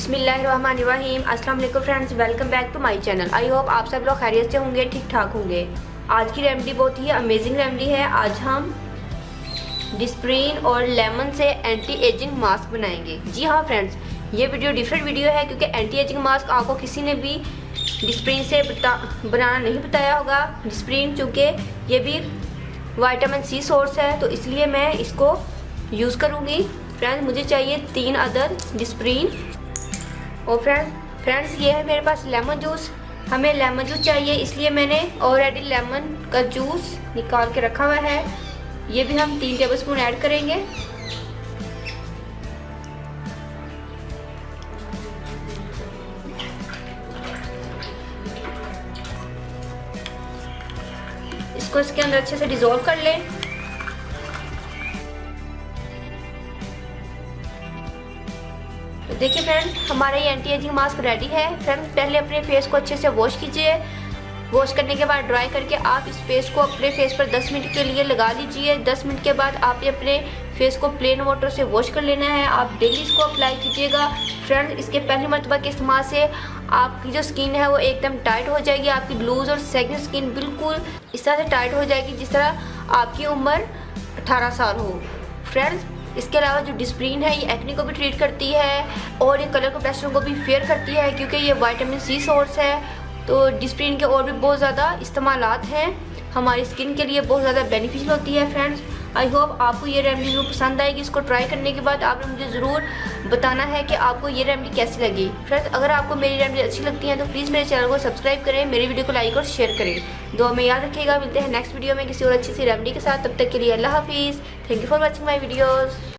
बिस्मिल्लाहिर्रहमानिर्रहीम। अस्सलाम वालेकुम friends, welcome back to my channel. I hope आप सब लोग खैरियत से होंगे, ठीक ठाक होंगे। आज की रेमेडी बहुत ही अमेजिंग रेमेडी है। आज हम डिस्प्रिन और लेमन से एंटी एजिंग मास्क बनाएंगे। जी हाँ फ्रेंड्स, ये वीडियो डिफरेंट वीडियो है क्योंकि एंटी एजिंग मास्क आपको किसी ने भी डिस्प्रिन से बनाना नहीं बताया होगा। डिस्प्रिन चूँकि ये भी विटामिन सी सोर्स है तो इसलिए मैं इसको यूज़ करूँगी। फ्रेंड्स मुझे चाहिए 3 अदद डिस्प्रिन। और फ्रेंड्स ये है मेरे पास लेमन जूस। हमें लेमन जूस चाहिए, इसलिए मैंने ऑलरेडी लेमन का जूस निकाल के रखा हुआ है। ये भी हम 3 टेबलस्पून ऐड करेंगे। इसको इसके अंदर अच्छे से डिज़ोल्व कर लें। देखिए फ्रेंड्स, हमारा ये एंटी एजिंग मास्क रेडी है। फ्रेंड्स पहले अपने फेस को अच्छे से वॉश कीजिए। वॉश करने के बाद ड्राई करके आप इस फेस को अपने फेस पर 10 मिनट के लिए लगा लीजिए। 10 मिनट के बाद आपने अपने फेस को प्लेन वाटर से वॉश कर लेना है। आप डेली इसको अप्लाई कीजिएगा। फ्रेंड्स इसके पहली मरतबा के इस्तेमाल से आपकी जो स्किन है वो एकदम टाइट हो जाएगी। आपकी लूज और सेगन स्किन बिल्कुल इस तरह से टाइट हो जाएगी जिस तरह आपकी उम्र 18 साल हो। फ्रेंड्स इसके अलावा जो डिस्प्रिन है ये एक्ने को भी ट्रीट करती है और ये कलर कॉम्प्लेक्शन को भी फेयर करती है क्योंकि ये विटामिन सी सोर्स है। तो डिस्प्रिन के और भी बहुत ज़्यादा इस्तेमालात हैं, हमारी स्किन के लिए बहुत ज़्यादा बेनिफिशियल होती है। फ्रेंड्स आई होप आपको ये रेमेडी ज़रूर पसंद आएगी। इसको ट्राई करने के बाद आपने मुझे ज़रूर बताना है कि आपको ये रेमेडी कैसी लगी। फ्रेंड्स अगर आपको मेरी रेमेडी अच्छी लगती है तो प्लीज़ मेरे चैनल को सब्सक्राइब करें, मेरी वीडियो को लाइक और शेयर करें। दुआ में याद रखिएगा। मिलते हैं नेक्स्ट वीडियो में किसी और अच्छी सी रेमेडी के साथ। तब तक के लिए अल्लाह हाफिज़। Thank you for watching my videos.